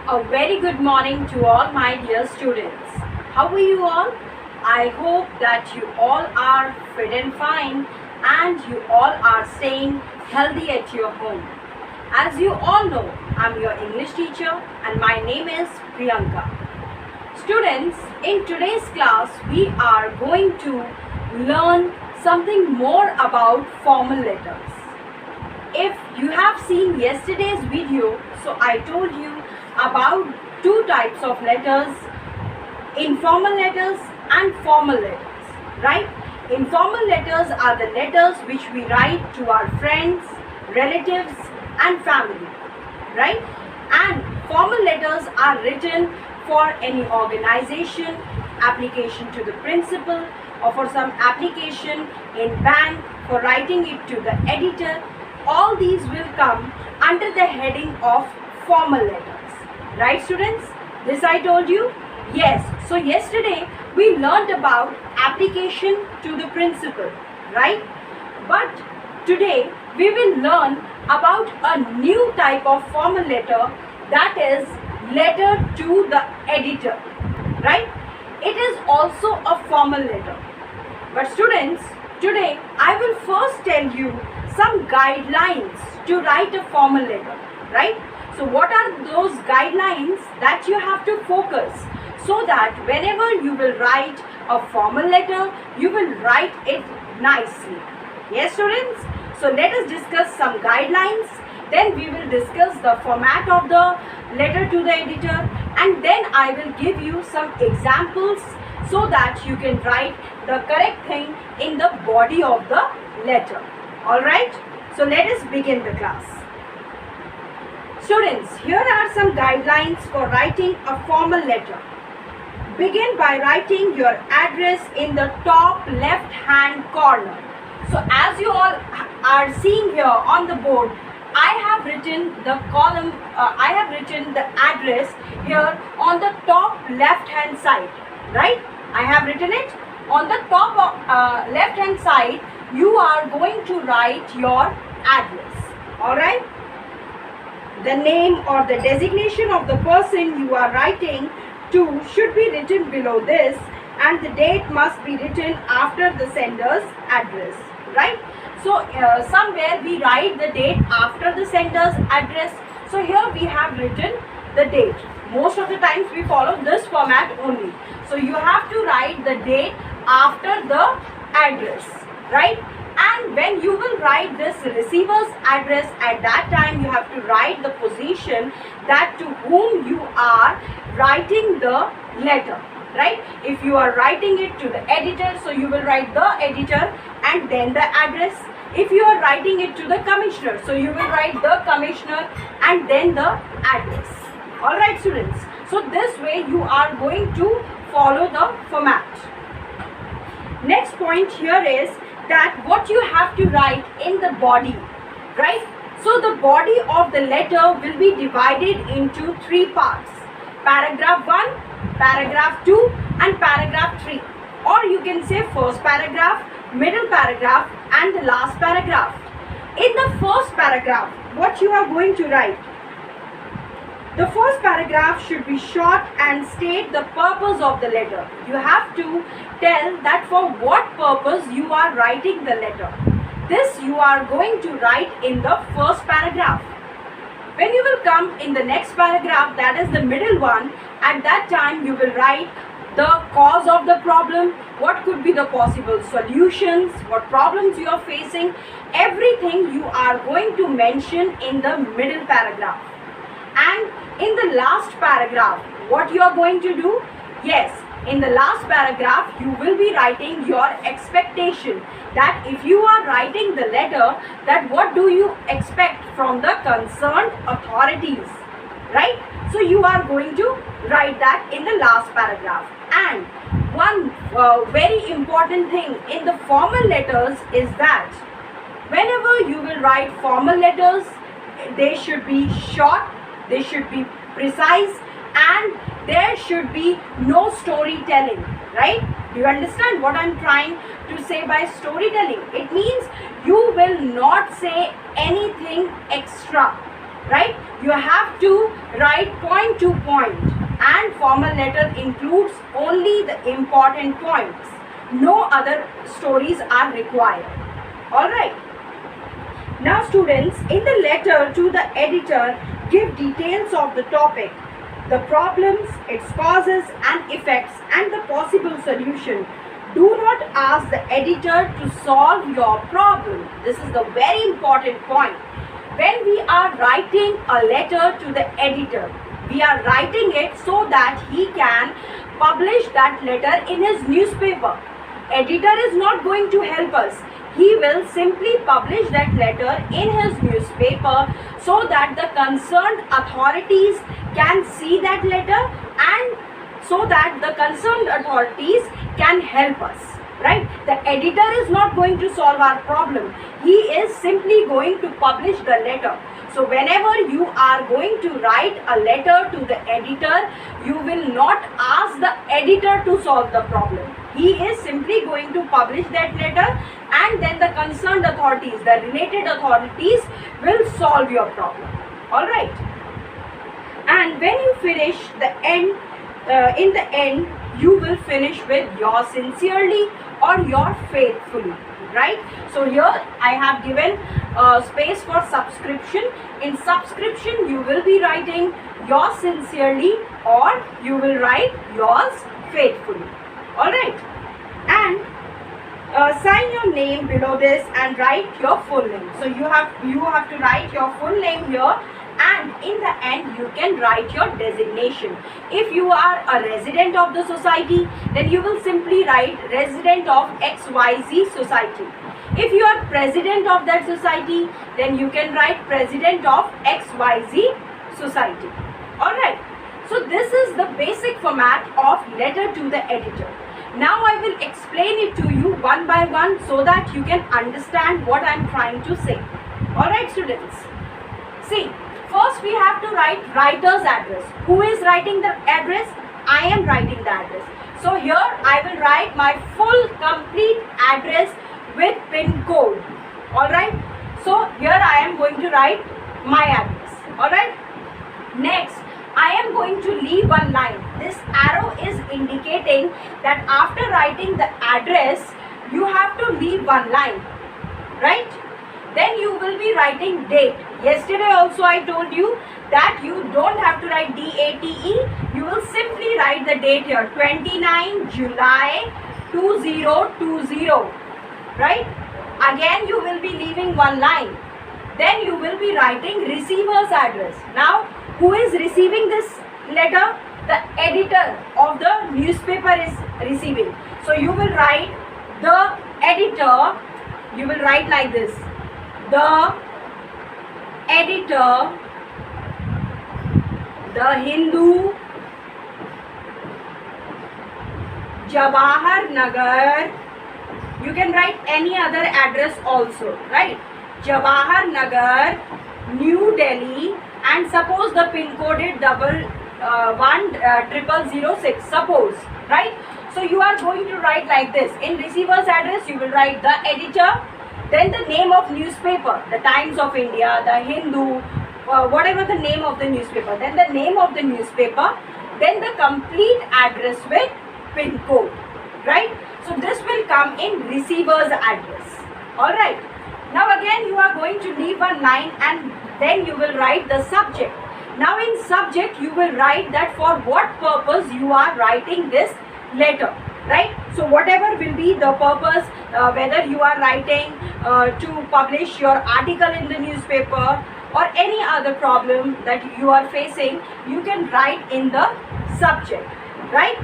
A very good morning to all my dear students. How are you all? I hope that you all are fit and fine and you all are staying healthy at your home. As you all know, I'm your English teacher and my name is Priyanka. Students, in today's class, we are going to learn something more about formal letters. If you have seen yesterday's video, so I told you about two types of letters, informal letters and formal letters, right? Informal letters are the letters which we write to our friends, relatives and family, right? And formal letters are written for any organization, application to the principal, or for some application in bank, for writing it to the editor. All these will come under the heading of formal letters. Right, students? This I told you? Yes. So yesterday we learned about application to the principal, right? But today we will learn about a new type of formal letter, that is letter to the editor, right? It is also a formal letter. But students, today I will first tell you some guidelines to write a formal letter, right? So what are those guidelines that you have to focus, so that whenever you will write a formal letter, you will write it nicely. Yes, students? So let us discuss some guidelines, then we will discuss the format of the letter to the editor, and then I will give you some examples so that you can write the correct thing in the body of the letter. Alright? So let us begin the class. Students, here are some guidelines for writing a formal letter. Begin by writing your address in the top left hand corner. So as you all are seeing here on the board, I have written the column, I have written the address here on the top left hand side, right? I have written it on the top left hand side. You are going to write your address. Alright? The name or the designation of the person you are writing to should be written below this, and the date must be written after the sender's address. Right? So somewhere we write the date after the sender's address. So here we have written the date. Most of the times we follow this format only. So you have to write the date after the address, right? And when you will write this receiver's address, at that time you have to write the position that to whom you are writing the letter, right? If you are writing it to the editor, so you will write the editor and then the address. If you are writing it to the commissioner, so you will write the commissioner and then the address. Alright, students. So this way you are going to follow the format. Next point here is that what you have to write in the body, right? So the body of the letter will be divided into three parts: paragraph 1, paragraph 2 and paragraph 3. Or you can say first paragraph, middle paragraph and the last paragraph. In the first paragraph, what you are going to write? The first paragraph should be short and state the purpose of the letter. You have to tell that for what purpose you are writing the letter. This you are going to write in the first paragraph. When you will come in the next paragraph, that is the middle one, at that time you will write the cause of the problem, what could be the possible solutions, what problems you are facing. Everything you are going to mention in the middle paragraph. And in the last paragraph, what you are going to do? Yes, in the last paragraph, you will be writing your expectation, that if you are writing the letter, that what do you expect from the concerned authorities, right? So you are going to write that in the last paragraph. And one very important thing in the formal letters is that whenever you will write formal letters, they should be short, they should be precise, and there should be no storytelling, right? Do you understand what I'm trying to say by storytelling? It means you will not say anything extra. right? You have to write point to point, and formal letter includes only the important points. No other stories are required. All right. Now students, in the letter to the editor, give details of the topic, the problems, its causes and effects, and the possible solution. Do not ask the editor to solve your problem. This is the very important point. When we are writing a letter to the editor, we are writing it so that he can publish that letter in his newspaper. Editor is not going to help us. He will simply publish that letter in his newspaper so that the concerned authorities can see that letter, and so that the concerned authorities can help us, right? The editor is not going to solve our problem. He is simply going to publish the letter. So whenever you are going to write a letter to the editor, you will not ask the editor to solve the problem. He is simply going to publish that letter, and then the concerned authorities, the related authorities, will solve your problem. All right. And when you finish the end, in the end, you will finish with your sincerely or your faithfully, right? So here I have given space for subscription. In subscription, you will be writing yours sincerely, or you will write yours faithfully. All right. And sign your name below this and write your full name. So you have to write your full name here, and in the end you can write your designation. If you are a resident of the society, then you will simply write resident of XYZ society. If you are president of that society, then you can write president of XYZ society. Alright, so this is the basic format of letter to the editor. Now I will explain it to you one by one so that you can understand what I am trying to say. Alright students, see, first we have to write writer's address. Who is writing the address? I am writing the address. So here I will write my full complete address with pin code. Alright. So here I am going to write my address. Alright. Next, I am going to leave one line. This arrow is indicating that after writing the address, you have to leave one line. Right? Then you will be writing date. Yesterday also I told you that you don't have to write DATE. You will simply write the date here, 29 July 2020. Right? Again you will be leaving one line. Then you will be writing receiver's address. Now, who is receiving this letter? The editor of the newspaper is receiving. So you will write the editor. You will write like this. The editor, The Hindu, Jawahar Nagar. You can write any other address also, right? Jawahar Nagar, New Delhi, and suppose the pin code is 10006. Suppose, right? So you are going to write like this. In receiver's address, you will write the editor, then the name of newspaper, the Times of India, the Hindu, whatever the name of the newspaper, then the name of the newspaper, then the complete address with pin code, right? So this will come in receiver's address. Alright. Now again you are going to leave one line, and then you will write the subject. Now in subject you will write that for what purpose you are writing this letter. Right? So whatever will be the purpose, whether you are writing to publish your article in the newspaper or any other problem that you are facing, you can write in the subject. Right?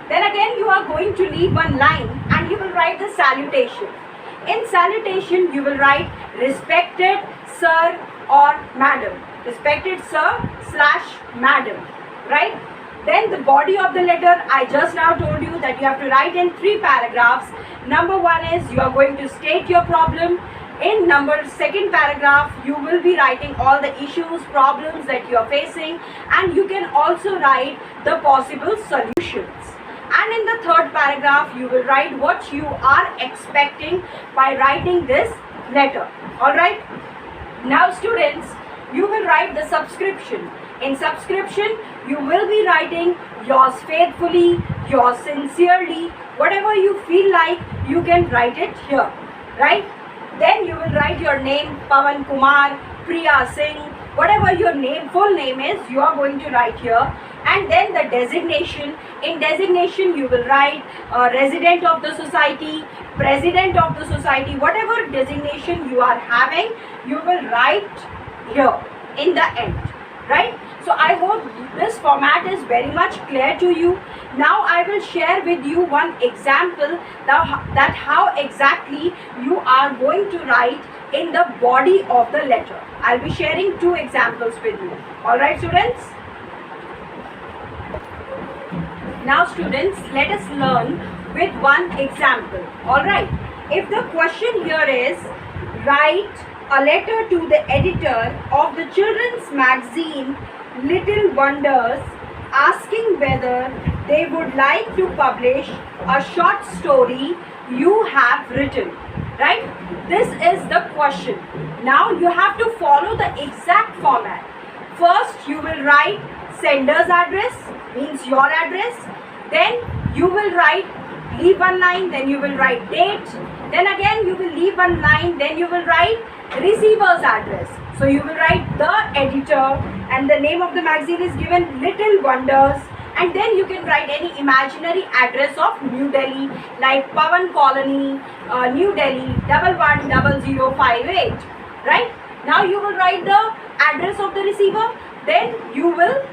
Then again you are going to leave one line, and you will write the salutation. In salutation you will write respected sir or madam. Respected sir / madam. Right? Then the body of the letter, I just now told you that you have to write in 3 paragraphs. Number 1 is you are going to state your problem. In second paragraph, you will be writing all the issues, problems that you are facing, and you can also write the possible solutions. And in the third paragraph, you will write what you are expecting by writing this letter. Alright? Now students, you will write the subscription. In subscription, you will be writing yours faithfully, yours sincerely, whatever you feel like, you can write it here, right? Then you will write your name, Pawan Kumar, Priya Singh, whatever your name, full name is, you are going to write here. And then the designation. In designation, you will write resident of the society, president of the society, whatever designation you are having, you will write here in the end, right? So I hope this format is very much clear to you. Now I will share with you one example that how exactly you are going to write in the body of the letter. I'll be sharing two examples with you. Alright students? Now students, let us learn with one example. Alright? If the question here is, write a letter to the editor of the children's magazine Little Wonders asking whether they would like to publish a short story you have written, right? This is the question. Now you have to follow the exact format. First you will write sender's address, means your address. Then you will write, leave one line, then you will write date. Then again you will leave one line, then you will write receiver's address. So you will write the editor, and the name of the magazine is given Little Wonders, and then you can write any imaginary address of New Delhi like Pawan Colony, New Delhi 110058, right? Now you will write the address of the receiver, then you will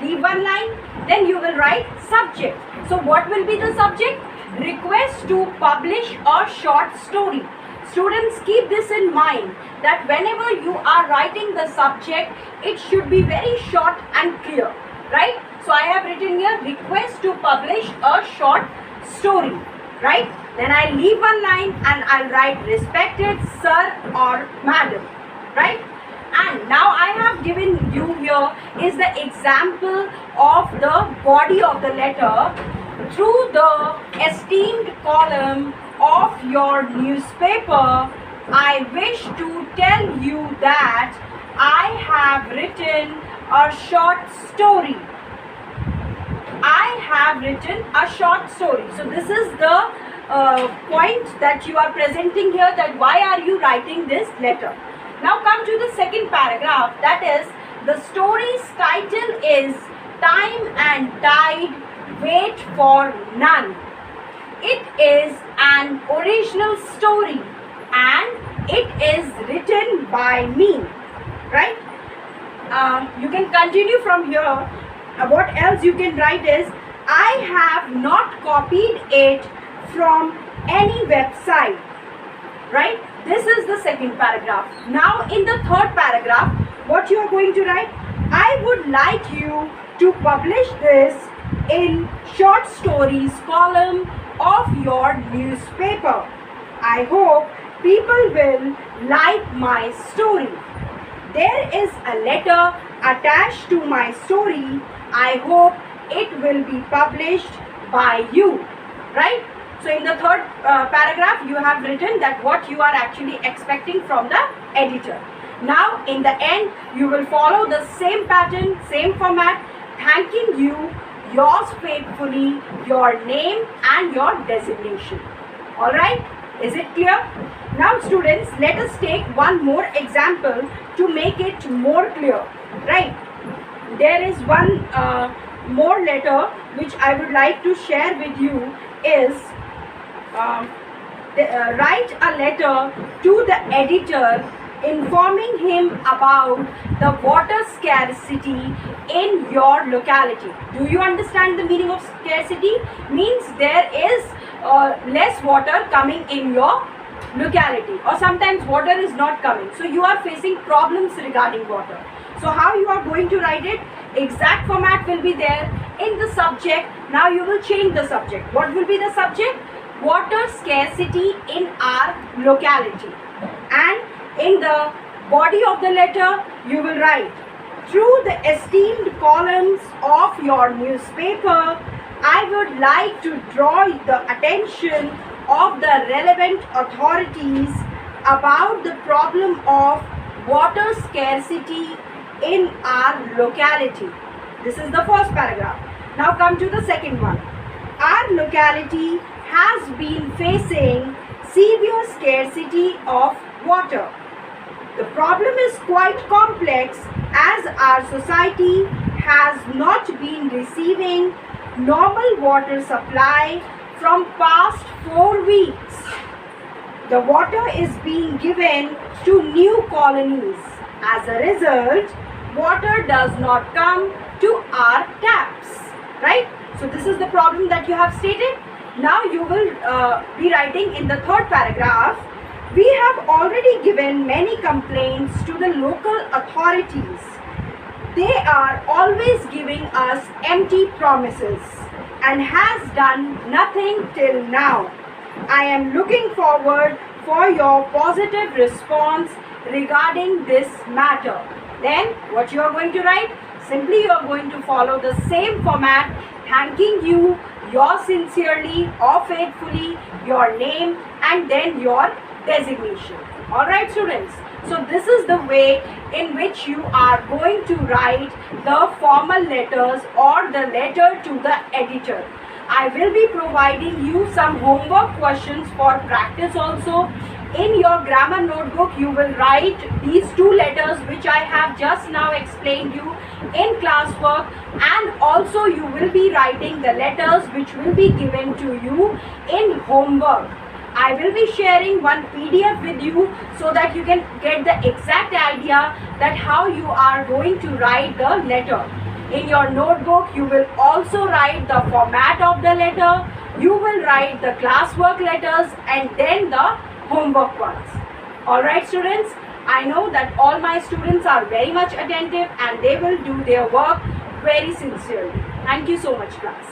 leave one line, then you will write subject. So what will be the subject? Request to publish a short story. Students, keep this in mind that whenever you are writing the subject, it should be very short and clear, right? So I have written here, request to publish a short story, right? Then I leave one line and I'll write respected sir or madam, right? And now I have given you here is the example of the body of the letter. Through the esteemed column of your newspaper, I wish to tell you that I have written a short story. I have written a short story. So this is the point that you are presenting here, that why are you writing this letter. Now come to the second paragraph, that is the story's title is Time and Tide Wait for None. It is an original story and it is written by me, right? You can continue from here. What else you can write is, I have not copied it from any website, right? This is the second paragraph. Now in the third paragraph, what you are going to write? I would like you to publish this in short stories column of your newspaper. I hope people will like my story. There is a letter attached to my story. I hope it will be published by you, right? So in the third paragraph, you have written that what you are actually expecting from the editor. Now in the end, you will follow the same pattern, same format, thanking you, yours faithfully, your name and your designation. Alright, is it clear? Now students, let us take one more example to make it more clear, right? There is one more letter which I would like to share with you is write a letter to the editor informing him about the water scarcity in your locality. Do you understand the meaning of scarcity? Means there is less water coming in your locality, or sometimes water is not coming. So you are facing problems regarding water. So how you are going to write it? Exact format will be there. In the subject, now you will change the subject. What will be the subject? Water scarcity in our locality. And in the body of the letter, you will write, through the esteemed columns of your newspaper, I would like to draw the attention of the relevant authorities about the problem of water scarcity in our locality. This is the first paragraph. Now come to the second one. Our locality has been facing severe scarcity of water. The problem is quite complex as our society has not been receiving normal water supply from past 4 weeks. The water is being given to new colonies. As a result, water does not come to our taps, right? So this is the problem that you have stated. Now you will be writing in the third paragraph. We have already given many complaints to the local authorities. They are always giving us empty promises and has done nothing till now. I am looking forward for your positive response regarding this matter. Then what you are going to write? Simply you are going to follow the same format, thanking you, yours sincerely or faithfully, your name and then your designation. Alright students, so this is the way in which you are going to write the formal letters or the letter to the editor. I will be providing you some homework questions for practice also. In your grammar notebook, you will write these 2 letters which I have just now explained you in classwork, and also you will be writing the letters which will be given to you in homework. I will be sharing one PDF with you so that you can get the exact idea that how you are going to write the letter. In your notebook, you will also write the format of the letter, you will write the classwork letters and then the homework ones. Alright students, I know that all my students are very much attentive and they will do their work very sincerely. Thank you so much class.